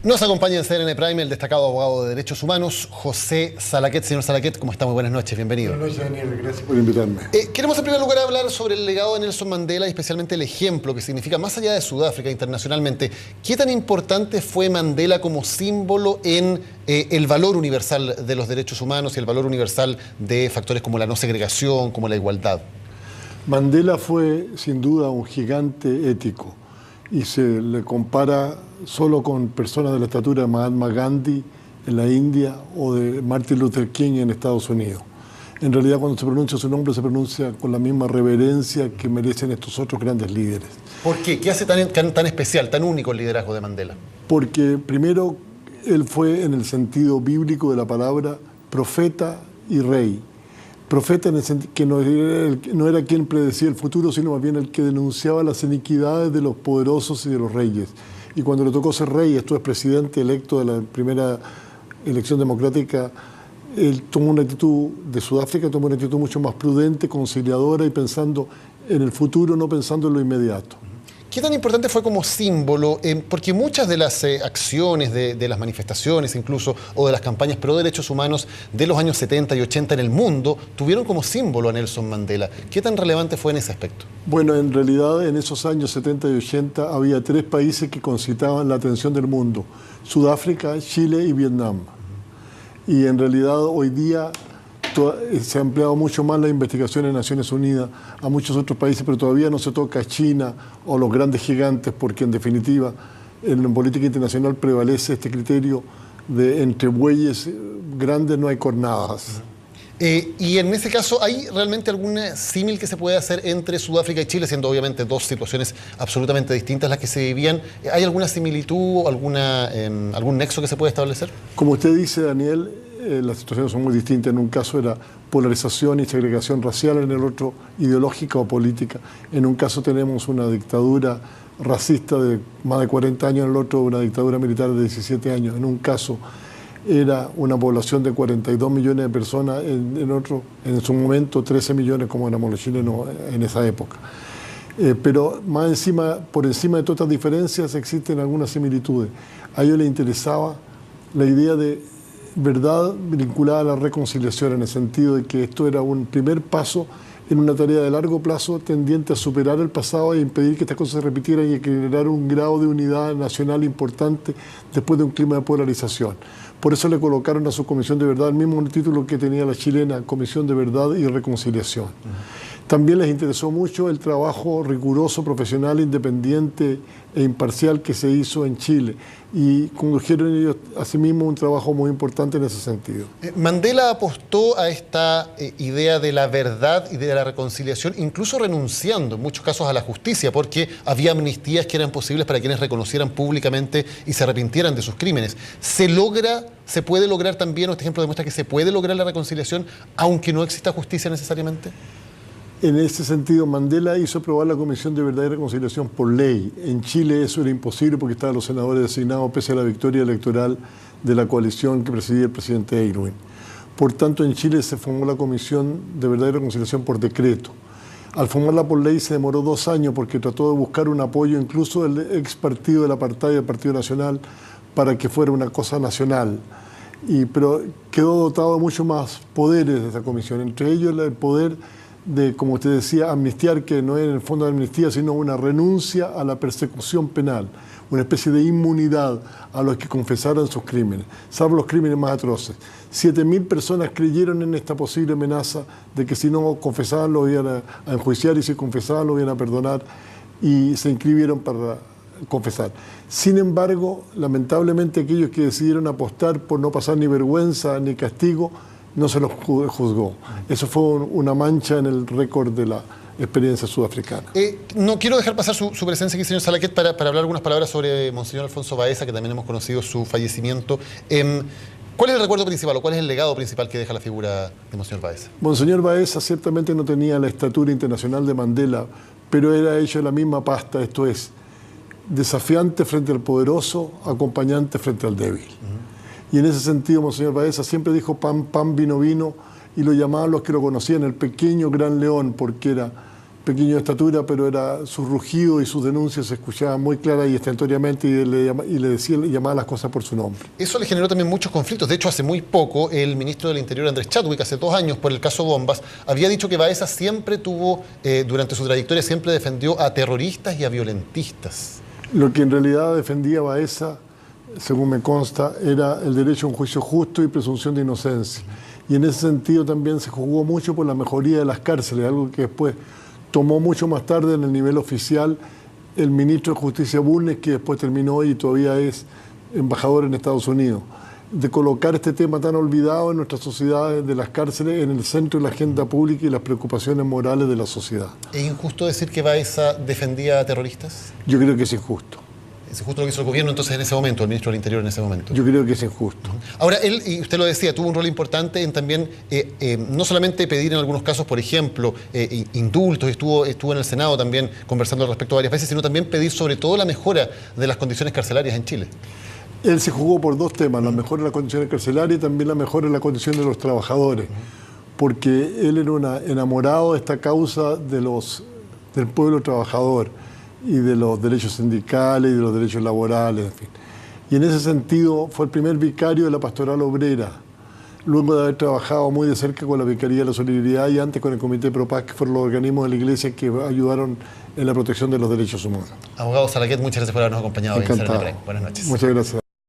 Nos acompaña en CNN Prime el destacado abogado de derechos humanos, José Salaquet. Señor Salaquet, ¿cómo está? Muy buenas noches, bienvenido. Buenas noches, Daniel, gracias por invitarme. Queremos en primer lugar hablar sobre el legado de Nelson Mandela y especialmente el ejemplo que significa, más allá de Sudáfrica, internacionalmente. ¿Qué tan importante fue Mandela como símbolo en el valor universal de los derechos humanos y el valor universal de factores como la no segregación, como la igualdad? Mandela fue, sin duda, un gigante ético y se le compara solo con personas de la estatura de Mahatma Gandhi en la India o de Martin Luther King en Estados Unidos. En realidad, cuando se pronuncia su nombre, se pronuncia con la misma reverencia que merecen estos otros grandes líderes. ¿Por qué? ¿Qué hace tan especial, tan único el liderazgo de Mandela? Porque, primero, él fue, en el sentido bíblico de la palabra, profeta y rey. Profeta en el sentido que no era quien predecía el futuro, sino más bien el que denunciaba las iniquidades de los poderosos y de los reyes. Y cuando le tocó ser rey, esto es presidente electo de la primera elección democrática, él tomó una actitud de Sudáfrica, tomó una actitud mucho más prudente, conciliadora y pensando en el futuro, no pensando en lo inmediato. ¿Qué tan importante fue como símbolo? Porque muchas de las acciones, de las manifestaciones incluso, o de las campañas pro derechos humanos de los años 70 y 80 en el mundo, tuvieron como símbolo a Nelson Mandela. ¿Qué tan relevante fue en ese aspecto? Bueno, en realidad en esos años 70 y 80 había tres países que concitaban la atención del mundo: Sudáfrica, Chile y Vietnam. Y en realidad hoy día se ha empleado mucho más la investigación en Naciones Unidas a muchos otros países, pero todavía no se toca a China o los grandes gigantes, porque en definitiva en política internacional prevalece este criterio de entre bueyes grandes no hay cornadas. Y en ese caso, ¿hay realmente algún símil que se puede hacer entre Sudáfrica y Chile, siendo obviamente dos situaciones absolutamente distintas las que se vivían? ¿Hay alguna similitud o algún nexo que se puede establecer? Como usted dice, Daniel, las situaciones son muy distintas. En un caso era polarización y segregación racial, en el otro ideológica o política. En un caso tenemos una dictadura racista de más de 40 años, en el otro una dictadura militar de 17 años. En un caso era una población de 42 millones de personas, en su momento 13 millones como éramos los chilenos en esa época. Pero por encima de todas estas diferencias existen algunas similitudes. A ellos les interesaba la idea de verdad vinculada a la reconciliación, en el sentido de que esto era un primer paso en una tarea de largo plazo tendiente a superar el pasado e impedir que estas cosas se repitieran y a generar un grado de unidad nacional importante después de un clima de polarización. Por eso le colocaron a su Comisión de Verdad el mismo título que tenía la chilena, Comisión de Verdad y Reconciliación. También les interesó mucho el trabajo riguroso, profesional, independiente e imparcial que se hizo en Chile, y condujeron ellos asimismo un trabajo muy importante en ese sentido. Mandela apostó a esta idea de la verdad y de la reconciliación, incluso renunciando en muchos casos a la justicia, porque había amnistías que eran posibles para quienes reconocieran públicamente y se arrepintieran de sus crímenes. ¿Se puede lograr también, o este ejemplo demuestra que se puede lograr la reconciliación aunque no exista justicia necesariamente? En ese sentido, Mandela hizo aprobar la Comisión de Verdad y Reconciliación por ley. En Chile eso era imposible porque estaban los senadores designados pese a la victoria electoral de la coalición que presidía el presidente Aylwin. Por tanto, en Chile se formó la Comisión de Verdad y Reconciliación por decreto. Al formarla por ley se demoró 2 años porque trató de buscar un apoyo incluso del ex partido del apartheid, del Partido Nacional, para que fuera una cosa nacional. Pero quedó dotado de mucho más poderes de esa comisión, entre ellos el poder de, como usted decía, amnistiar, que no es en el fondo de amnistía, sino una renuncia a la persecución penal, una especie de inmunidad a los que confesaran sus crímenes, salvo los crímenes más atroces. 7.000 personas creyeron en esta posible amenaza de que si no confesaban lo iban a enjuiciar y si confesaban lo iban a perdonar, y se inscribieron para confesar. Sin embargo, lamentablemente aquellos que decidieron apostar por no pasar ni vergüenza ni castigo, no se los juzgó. Eso fue una mancha en el récord de la experiencia sudafricana. No quiero dejar pasar su presencia aquí, señor Salaquet, para hablar algunas palabras sobre Monseñor Alfonso Baeza, que también hemos conocido su fallecimiento. ¿Cuál es el recuerdo principal o cuál es el legado principal que deja la figura de Monseñor Baeza? Monseñor Baeza ciertamente no tenía la estatura internacional de Mandela, pero era hecho de la misma pasta, esto es, desafiante frente al poderoso, acompañante frente al débil. Y en ese sentido, Monseñor Baeza siempre dijo pan, pan, vino, vino, y lo llamaban los que lo conocían el pequeño gran león, porque era pequeño de estatura, pero era su rugido y sus denuncias se escuchaban muy claras y estentóreamente y le llamaba las cosas por su nombre. Eso le generó también muchos conflictos. De hecho, hace muy poco, el ministro del Interior, Andrés Chadwick, hace 2 años, por el caso Bombas, había dicho que Baeza siempre tuvo, durante su trayectoria, siempre defendió a terroristas y a violentistas. Lo que en realidad defendía Baeza, según me consta, era el derecho a un juicio justo y presunción de inocencia. Y en ese sentido también se jugó mucho por la mejoría de las cárceles, algo que después tomó mucho más tarde en el nivel oficial el ministro de Justicia Bulnes, que después terminó y todavía es embajador en Estados Unidos, de colocar este tema tan olvidado en nuestras sociedades de las cárceles en el centro de la agenda pública y las preocupaciones morales de la sociedad. ¿Es injusto decir que Baeza defendía a terroristas? Yo creo que es injusto. ¿Es injusto lo que hizo el gobierno entonces en ese momento, el ministro del Interior en ese momento? Yo creo que es injusto. Ahora, él, y usted lo decía, tuvo un rol importante en también, no solamente pedir en algunos casos, por ejemplo, indultos, estuvo en el Senado también conversando al respecto varias veces, sino también pedir sobre todo la mejora de las condiciones carcelarias en Chile. Él se jugó por 2 temas, la mejora de las condiciones carcelarias y también la mejora de la condición de los trabajadores, porque él era enamorado de esta causa del pueblo trabajador y de los derechos sindicales y de los derechos laborales, en fin. Y en ese sentido fue el primer vicario de la pastoral obrera, luego de haber trabajado muy de cerca con la Vicaría de la Solidaridad y antes con el Comité Pro Paz, que fueron los organismos de la Iglesia que ayudaron en la protección de los derechos humanos. Abogado Salaquet, muchas gracias por habernos acompañado. Encantado. Buenas noches. Muchas gracias.